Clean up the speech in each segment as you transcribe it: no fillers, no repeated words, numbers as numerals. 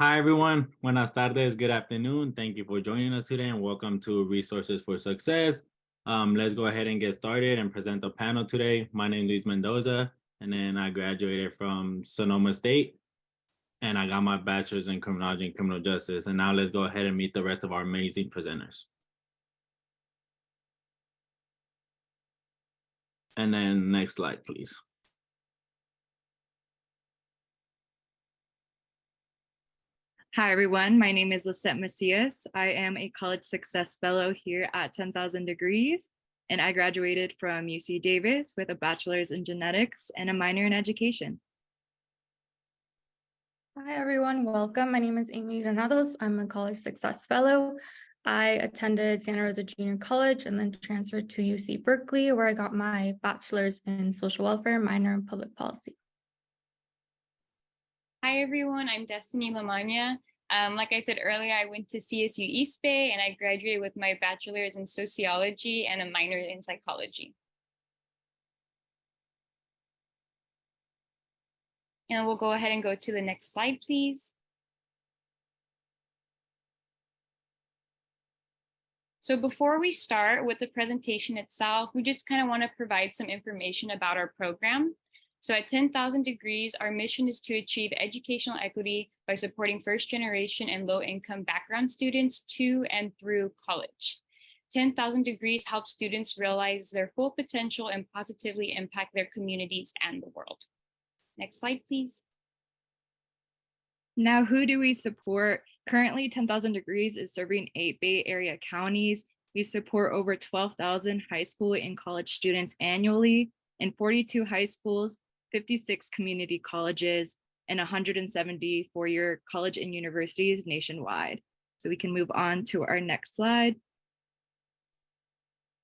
Hi, everyone. Buenas tardes. Good afternoon. Thank you for joining us today and welcome to Resources for Success. Let's go ahead and get started and present the panel today. My name is Luis Mendoza, and then I graduated from Sonoma State, and I got my bachelor's in criminology and criminal justice. And now let's go ahead and meet the rest of our amazing presenters. And then next slide, please. Hi, everyone. My name is Lisette Macias. I am a College Success Fellow here at 10,000 Degrees, and I graduated from UC Davis with a bachelor's in genetics and a minor in education. Hi, everyone. Welcome. My name is Amy Granados. I'm a College Success Fellow. I attended Santa Rosa Junior College and then transferred to UC Berkeley, where I got my bachelor's in social welfare, minor in public policy. Hi, everyone. I'm Destiny Lamagna. Like I said earlier, I went to CSU East Bay and I graduated with my bachelor's in sociology and a minor in psychology. And we'll go ahead and go to the next slide, please. So before we start with the presentation itself, we just kind of want to provide some information about our program. So at 10,000 Degrees, our mission is to achieve educational equity by supporting first-generation and low-income background students to and through college. 10,000 Degrees helps students realize their full potential and positively impact their communities and the world. Next slide, please. Now, who do we support? Currently, 10,000 Degrees is serving 8 Bay Area counties. We support over 12,000 high school and college students annually in 42 high schools, 56 community colleges, and 170 four-year college and universities nationwide. So we can move on to our next slide.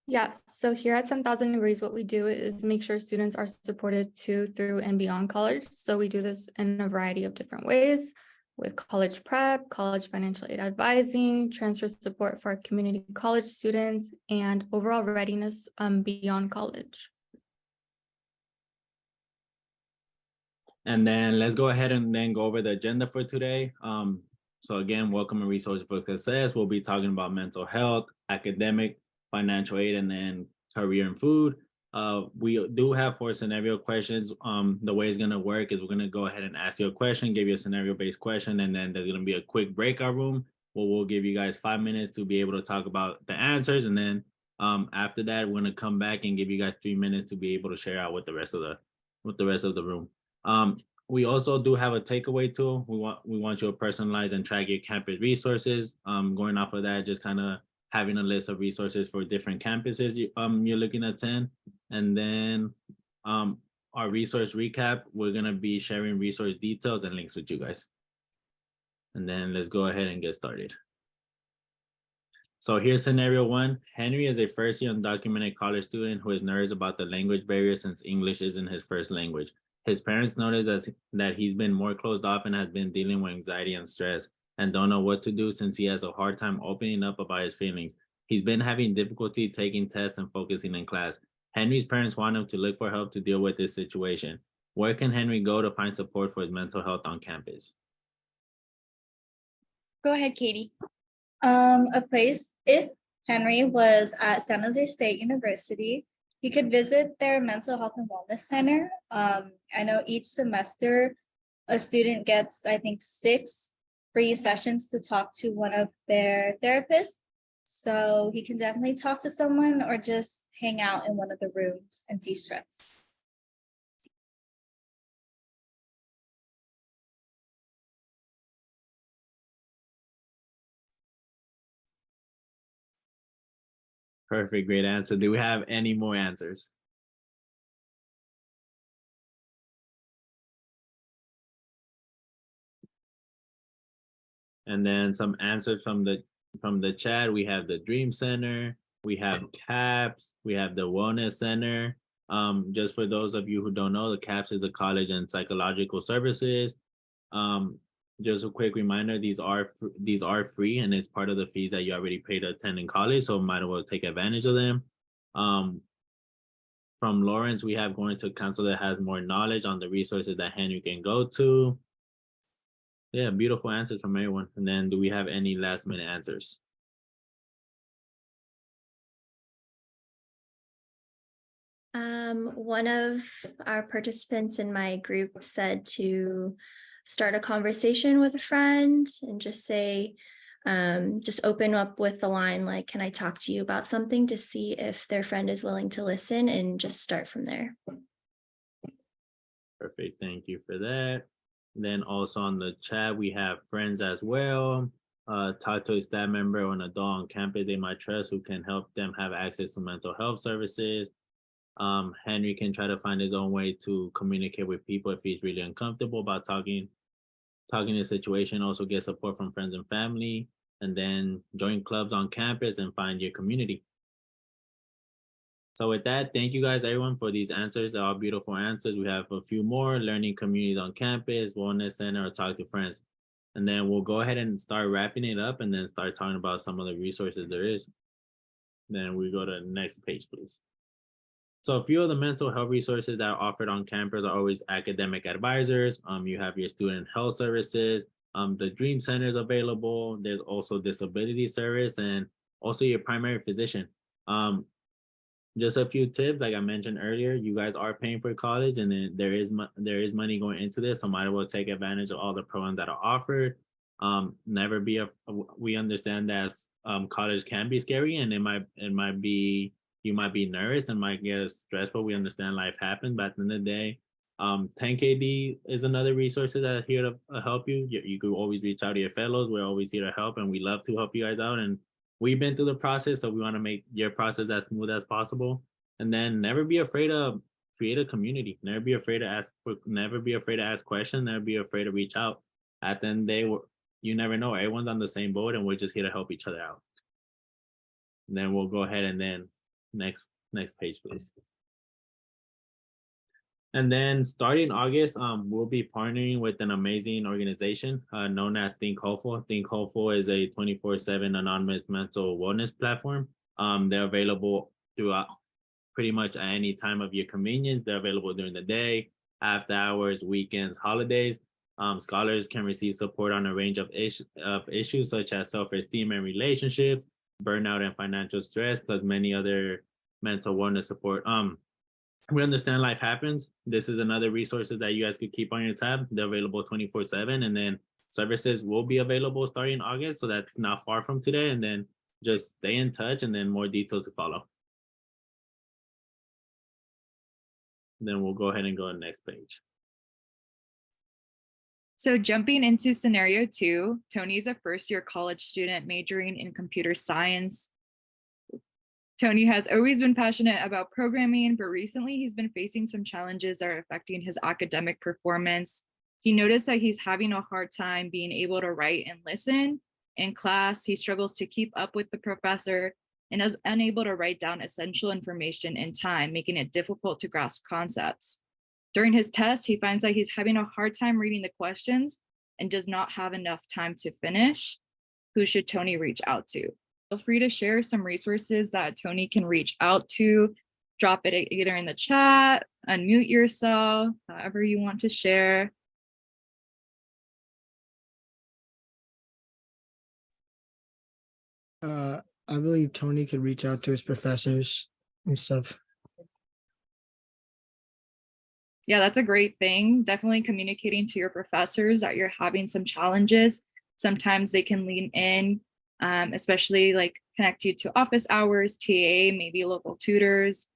Yeah, so here at 10,000 Degrees, what we do is make sure students are supported to, through, and beyond college. So we do this in a variety of different ways with college prep, college financial aid advising, transfer support for our community college students, and overall readiness beyond college. And then let's go ahead and then go over the agenda for today. So again, welcome to Resources for Success. We'll be talking about mental health, academic, financial aid, and then career and food. We do have 4 scenario questions. The way it's gonna work is we're gonna go ahead and ask you a question, give you a scenario-based question, and then there's gonna be a quick breakout room where we'll give you guys 5 minutes to be able to talk about the answers. And then after that, we're gonna come back and give you guys 3 minutes to be able to share out with the rest of the room. We also do have a takeaway tool. We want you to personalize and track your campus resources. Going off of that, just kind of having a list of resources for different campuses you're looking to attend. And then our resource recap, we're gonna be sharing resource details and links with you guys. And then let's go ahead and get started. So here's scenario 1. Henry is a first-year undocumented college student who is nervous about the language barrier since English isn't his first language. His parents notice that he's been more closed off and has been dealing with anxiety and stress and don't know what to do since he has a hard time opening up about his feelings. He's been having difficulty taking tests and focusing in class. Henry's parents want him to look for help to deal with this situation. Where can Henry go to find support for his mental health on campus? Go ahead, Katie. A place, if Henry was at San Jose State University, he could visit their mental health and wellness center. I know each semester a student gets, I think, 6 free sessions to talk to one of their therapists. So he can definitely talk to someone or just hang out in one of the rooms and de-stress. Perfect, great answer. Do we have any more answers? And then some answers from the chat. We have the Dream Center, we have CAPS, we have the Wellness Center. Just for those of you who don't know, the CAPS is the College and Psychological Services. Just a quick reminder, these are free and it's part of the fees that you already paid to attend in college, so might as well take advantage of them. From Lawrence, we have going to council that has more knowledge on the resources that Henry can go to. Yeah, beautiful answers from everyone. And then do we have any last minute answers? One of our participants in my group said to start a conversation with a friend and just say, just open up with the line like, can I talk to you about something, to see if their friend is willing to listen, and just start from there. Perfect. Thank you for that. Then also on the chat, we have friends as well. Talk to a staff member or an adult on campus they might trust who can help them have access to mental health services. Henry can try to find his own way to communicate with people if he's really uncomfortable about talking the situation. Also get support from friends and family, and then join clubs on campus and find your community. So with that, thank you guys, everyone, for these answers. They're all beautiful answers. We have a few more: learning communities on campus, wellness center, or talk to friends. And then we'll go ahead and start wrapping it up and then start talking about some of the resources there is. Then we go to the next page, please. So a few of the mental health resources that are offered on campus are always academic advisors. You have your student health services. The Dream Center is available. There's also disability service and also your primary physician. Just a few tips, like I mentioned earlier, you guys are paying for college, and then there is money going into this, so might as well take advantage of all the programs that are offered. Never be we understand that college can be scary, and it might be, you might be nervous and might get stressful. We understand life happens, but at the end of the day, 10KD is another resource that are here to help you. You could always reach out to your fellows. We're always here to help, and we love to help you guys out. And we've been through the process, so we want to make your process as smooth as possible. And then never be afraid to create a community. Never be afraid to ask questions. Never be afraid to reach out. At the end of the day, you never know. Everyone's on the same boat, and we're just here to help each other out. And then we'll go ahead and then next page, please. And then starting August, we'll be partnering with an amazing organization known as Think Hopeful. Think Hopeful is a 24/7 anonymous mental wellness platform. They're available throughout pretty much at any time of your convenience. They're available during the day, after hours, weekends, holidays. Scholars can receive support on a range of issues such as self-esteem and relationships, burnout and financial stress, plus many other mental wellness support. We understand life happens. This is another resource that you guys could keep on your tab. They're available 24/7, and then services will be available starting August, so that's not far from today. And then just stay in touch, and then more details to follow. Then we'll go ahead and go to the next page. So jumping into scenario 2, Tony's a first-year college student majoring in computer science. Tony has always been passionate about programming, but recently he's been facing some challenges that are affecting his academic performance. He noticed that he's having a hard time being able to write and listen. In class, he struggles to keep up with the professor and is unable to write down essential information in time, making it difficult to grasp concepts. During his test, he finds that he's having a hard time reading the questions and does not have enough time to finish. Who should Tony reach out to? Feel free to share some resources that Tony can reach out to. Drop it either in the chat, unmute yourself, however you want to share. I believe Tony could reach out to his professors and stuff. Yeah, that's a great thing. Definitely communicating to your professors that you're having some challenges. Sometimes they can lean in, especially like connect you to office hours, TA, maybe local tutors.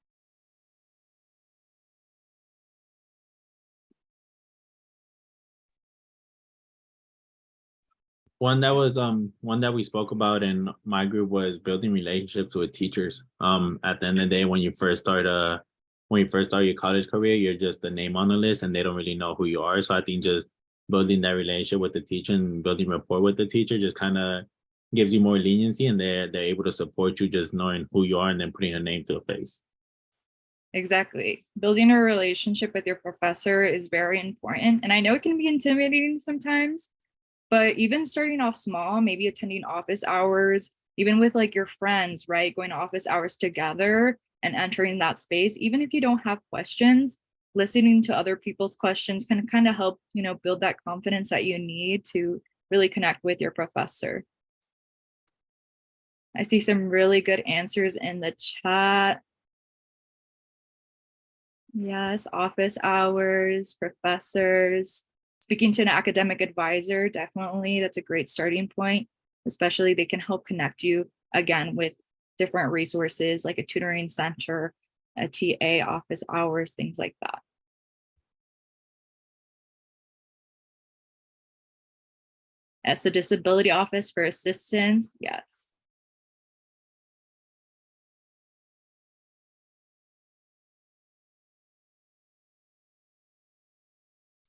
One that we spoke about in my group was building relationships with teachers. At the end of the day, when you first start your college career, you're just a name on the list and they don't really know who you are. So I think just building that relationship with the teacher and building rapport with the teacher just kind of gives you more leniency, and they're able to support you just knowing who you are and then putting a name to a face. Exactly. Building a relationship with your professor is very important. And I know it can be intimidating sometimes, but even starting off small, maybe attending office hours, even with like your friends, right? Going to office hours together and entering that space, even if you don't have questions, listening to other people's questions can kind of help, build that confidence that you need to really connect with your professor. I see some really good answers in the chat. Yes, office hours, professors, speaking to an academic advisor, definitely, that's a great starting point. Especially they can help connect you again with different resources like a tutoring center, a TA, office hours, things like that. As the disability office for assistance, yes.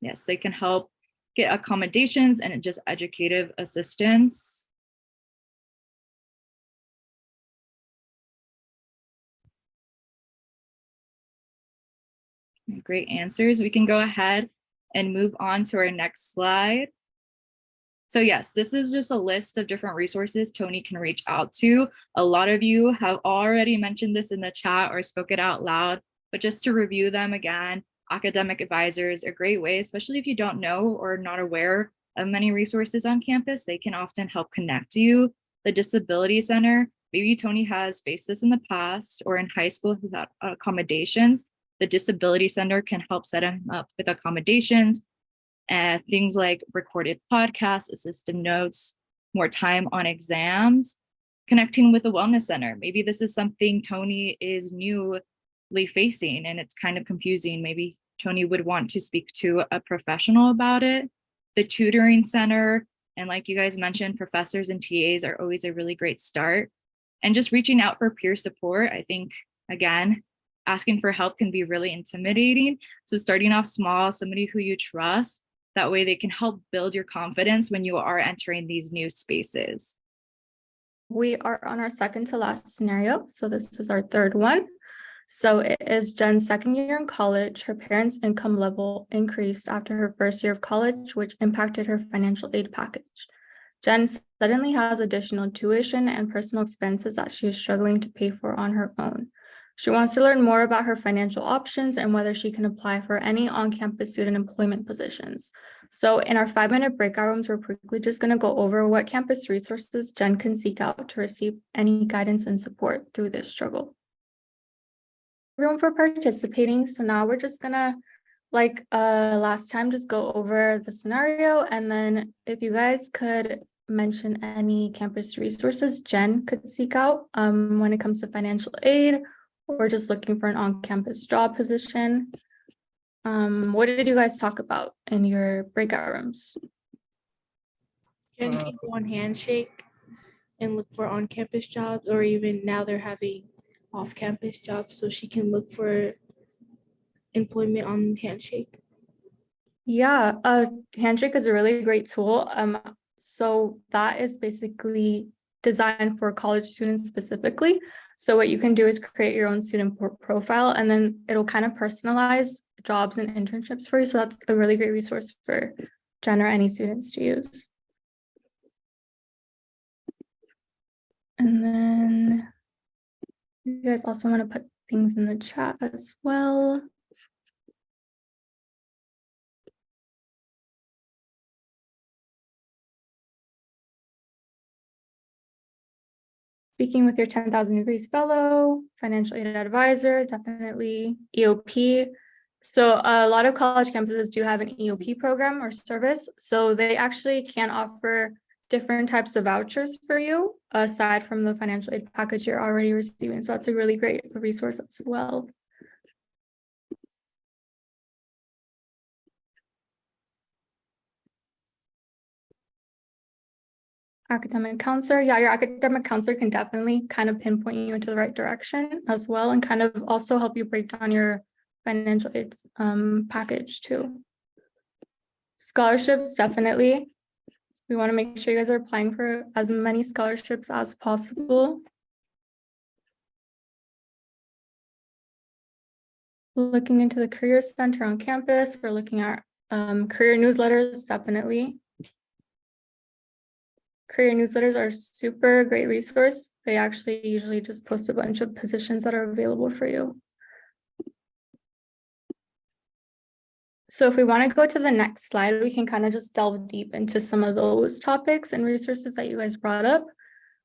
Yes, they can help get accommodations and just educative assistance. Great answers. We can go ahead and move on to our next slide. So yes, this is just a list of different resources Tony can reach out to. A lot of you have already mentioned this in the chat or spoke it out loud, but just to review them again, academic advisors are a great way, especially if you don't know or not aware of many resources on campus. They can often help connect you. The Disability Center, maybe Tony has faced this in the past or in high school has had accommodations. The Disability Center can help set him up with accommodations and things like recorded podcasts, assistive notes, more time on exams, connecting with the Wellness Center. Maybe this is something Tony is newly facing and it's kind of confusing. Maybe Tony would want to speak to a professional about it. The Tutoring Center, and like you guys mentioned, professors and TAs are always a really great start. And just reaching out for peer support, I think, again, asking for help can be really intimidating. So starting off small, somebody who you trust, that way they can help build your confidence when you are entering these new spaces. We are on our second to last scenario. So this is our third one. So it is Jen's second year in college. Her parents' income level increased after her first year of college, which impacted her financial aid package. Jen suddenly has additional tuition and personal expenses that she is struggling to pay for on her own. She wants to learn more about her financial options and whether she can apply for any on-campus student employment positions. So in our 5-minute breakout rooms, we're quickly just going to go over what campus resources Jen can seek out to receive any guidance and support through this struggle. Everyone for participating. So now we're just going to, like last time, just go over the scenario. And then if you guys could mention any campus resources Jen could seek out when it comes to financial aid, or just looking for an on-campus job position. What did you guys talk about in your breakout rooms? Jen can go on Handshake and look for on-campus jobs, or even now they're having off-campus jobs, so she can look for employment on Handshake. Yeah, Handshake is a really great tool. So that is basically designed for college students specifically. So what you can do is create your own student profile, and then it'll kind of personalize jobs and internships for you. So that's a really great resource for Jen or any students to use. And then you guys also want to put things in the chat as well. Speaking with your 10,000 Degrees Fellow, financial aid advisor, definitely EOP. So a lot of college campuses do have an EOP program or service. So they actually can offer different types of vouchers for you aside from the financial aid package you're already receiving. So that's a really great resource as well. Academic counselor. Yeah, your academic counselor can definitely kind of pinpoint you into the right direction as well, and kind of also help you break down your financial aid package too. Scholarships, definitely. We want to make sure you guys are applying for as many scholarships as possible. Looking into the career center on campus, we're looking at career newsletters, definitely. Career newsletters are super great resource. They actually usually just post a bunch of positions that are available for you. So if we want to go to the next slide, we can kind of just delve deep into some of those topics and resources that you guys brought up.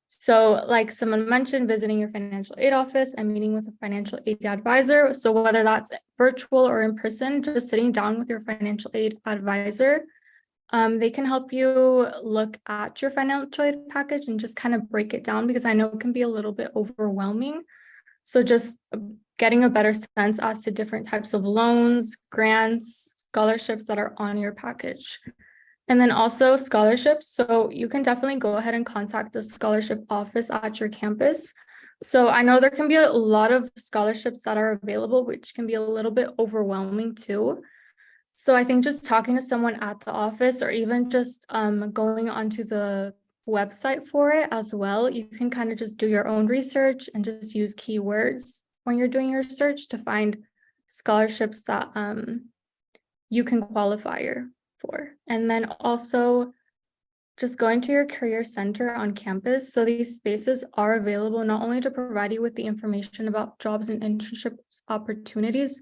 So like someone mentioned, visiting your financial aid office and meeting with a financial aid advisor. So whether that's virtual or in person, just sitting down with your financial aid advisor, they can help you look at your financial aid package and just kind of break it down, because I know it can be a little bit overwhelming. So just getting a better sense as to different types of loans, grants, scholarships that are on your package. And then also scholarships. So you can definitely go ahead and contact the scholarship office at your campus. So I know there can be a lot of scholarships that are available, which can be a little bit overwhelming too. So I think just talking to someone at the office, or even just going onto the website for it as well, you can kind of just do your own research and just use keywords when you're doing your search to find scholarships that you can qualify for. And then also just going to your career center on campus. So these spaces are available not only to provide you with the information about jobs and internship opportunities,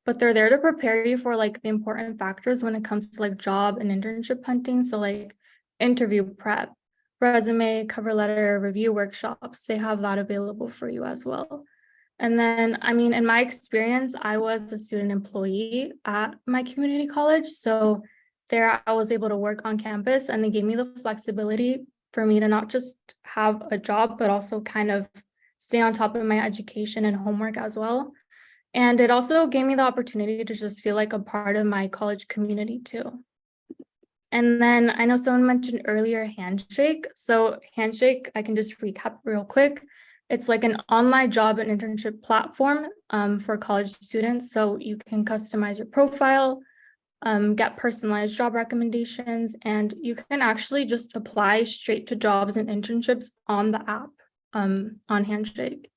but they're there to prepare you for like the important factors when it comes to like job and internship hunting. So like interview prep, resume, cover letter, review workshops, they have that available for you as well. And then, I mean, in my experience, I was a student employee at my community college. So there I was able to work on campus, and they gave me the flexibility for me to not just have a job, but also kind of stay on top of my education and homework as well. And it also gave me the opportunity to just feel like a part of my college community too. And then I know someone mentioned earlier Handshake. So Handshake, I can just recap real quick. It's like an online job and internship platform for college students. So you can customize your profile, get personalized job recommendations, and you can actually just apply straight to jobs and internships on the app on Handshake.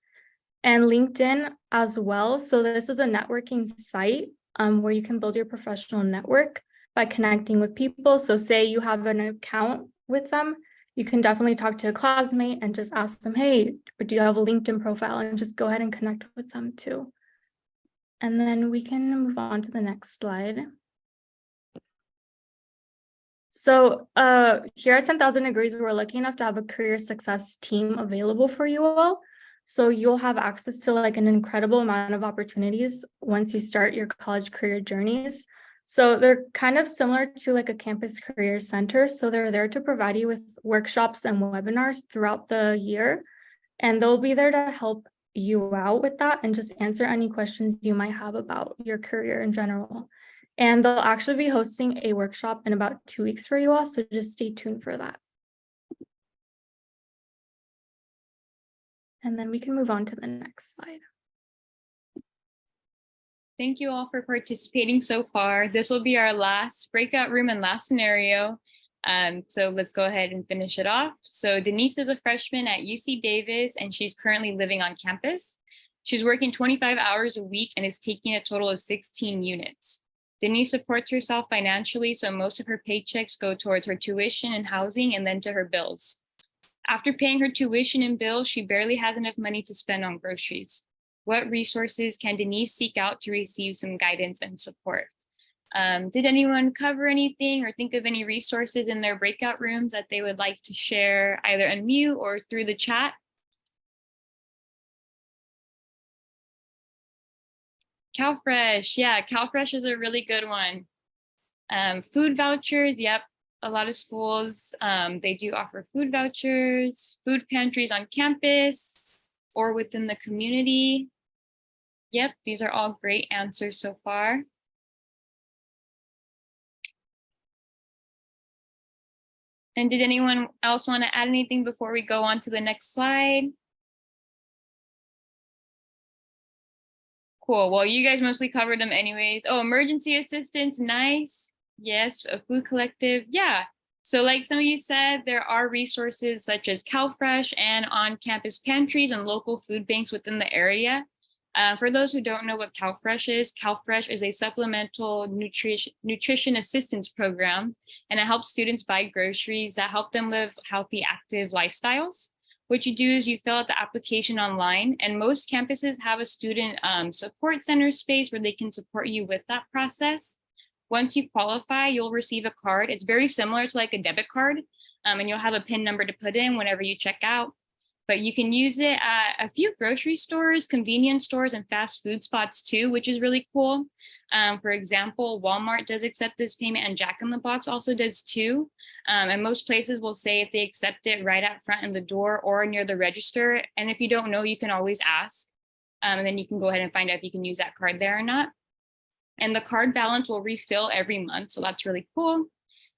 And LinkedIn as well. So this is a networking site where you can build your professional network by connecting with people. So say you have an account with them, you can definitely talk to a classmate and just ask them, hey, do you have a LinkedIn profile? And just go ahead and connect with them too. And then we can move on to the next slide. So here at 10,000 Degrees, we're lucky enough to have a career success team available for you all. So you'll have access to like an incredible amount of opportunities once you start your college career journeys. So they're kind of similar to like a campus career center. So they're there to provide you with workshops and webinars throughout the year. And they'll be there to help you out with that and just answer any questions you might have about your career in general. And they'll actually be hosting a workshop in about 2 weeks for you all. So just stay tuned for that. And then we can move on to the next slide. Thank you all for participating so far. This will be our last breakout room and last scenario. So let's go ahead and finish it off. So Denise is a freshman at UC Davis, and she's currently living on campus. She's working 25 hours a week and is taking a total of 16 units. Denise supports herself financially, so most of her paychecks go towards her tuition and housing and then to her bills. After paying her tuition and bills, she barely has enough money to spend on groceries. What resources can Denise seek out to receive some guidance and support? Did anyone cover anything or think of any resources in their breakout rooms that they would like to share, either unmute or through the chat? CalFresh, yeah, CalFresh is a really good one. Food vouchers, yep, a lot of schools, they do offer food vouchers, food pantries on campus or within the community. Yep, these are all great answers so far. And did anyone else want to add anything before we go on to the next slide? Cool, well, you guys mostly covered them anyways. Oh, emergency assistance, nice. Yes, a food collective, yeah. So like some of you said, there are resources such as CalFresh and on-campus pantries and local food banks within the area. For those who don't know what CalFresh is a supplemental nutrition assistance program, and it helps students buy groceries that help them live healthy, active lifestyles. What you do is you fill out the application online, and most campuses have a student support center space where they can support you with that process. Once you qualify, you'll receive a card. It's very similar to like a debit card, and you'll have a PIN number to put in whenever you check out. But you can use it at a few grocery stores, convenience stores, and fast food spots too, which is really cool. For example, Walmart does accept this payment, and Jack in the Box also does too. And most places will say if they accept it right out front in the door or near the register. And if you don't know, you can always ask. And then you can go ahead and find out if you can use that card there or not. And the card balance will refill every month, so that's really cool.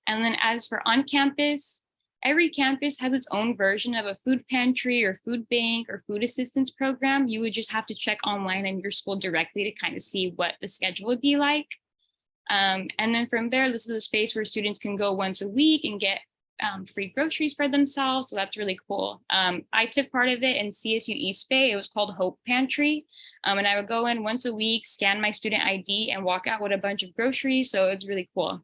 And then as for on campus, every campus has its own version of a food pantry or food bank or food assistance program. You would just have to check online in your school directly to kind of see what the schedule would be like. And then from there, this is a space where students can go once a week and get free groceries for themselves. So that's really cool. I took part of it in CSU East Bay. It was called Hope Pantry. And I would go in once a week, scan my student ID, and walk out with a bunch of groceries. So it's really cool.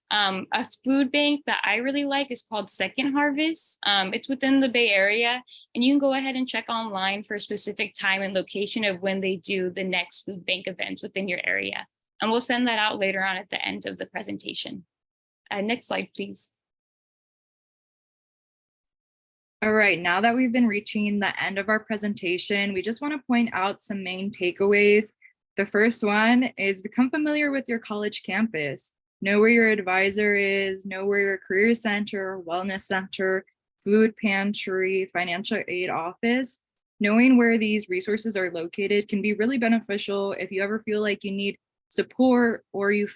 A food bank that I really like is called Second Harvest. It's within the Bay Area, and you can go ahead and check online for a specific time and location of when they do the next food bank events within your area. And we'll send that out later on at the end of the presentation. Next slide, please. All right, now that we've been reaching the end of our presentation, we just want to point out some main takeaways. The first one is become familiar with your college campus. Know where your advisor is, know where your career center, wellness center, food pantry, financial aid office. Knowing where these resources are located can be really beneficial if you ever feel like you need support or you're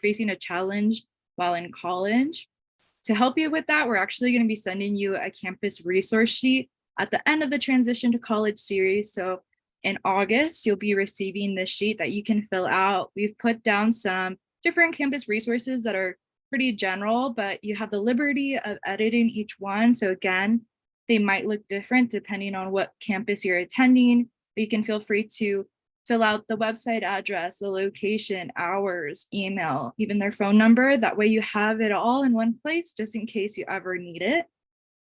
facing a challenge while in college. To help you with that, we're actually going to be sending you a campus resource sheet at the end of the Transition to College series. So in August, you'll be receiving this sheet that you can fill out. We've put down some different campus resources that are pretty general, but you have the liberty of editing each one. So again, they might look different depending on what campus you're attending, but you can feel free to fill out the website address, the location, hours, email, even their phone number. That way you have it all in one place just in case you ever need it.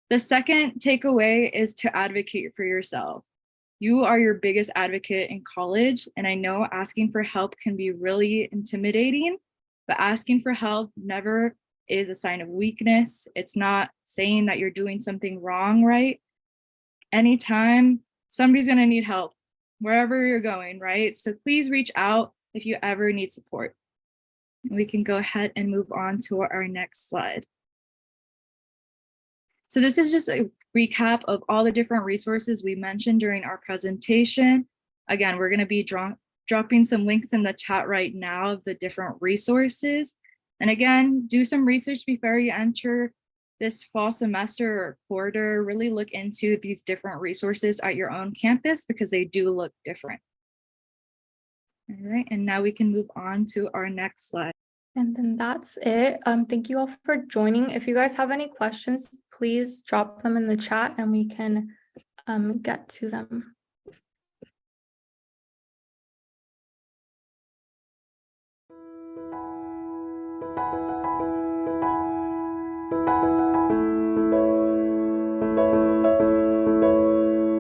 The second takeaway is to advocate for yourself. You are your biggest advocate in college, and I know asking for help can be really intimidating, but asking for help never is a sign of weakness. It's not saying that you're doing something wrong, right? Anytime somebody's gonna need help, wherever you're going, right? So please reach out if you ever need support. We can go ahead and move on to our next slide. So this is just a recap of all the different resources we mentioned during our presentation. Again, we're going to be dropping some links in the chat right now of the different resources. And again, do some research before you enter this fall semester or quarter. Really look into these different resources at your own campus because they do look different. All right, and now we can move on to our next slide. And then that's it. Thank you all for joining. If you guys have any questions, please drop them in the chat and we can get to them.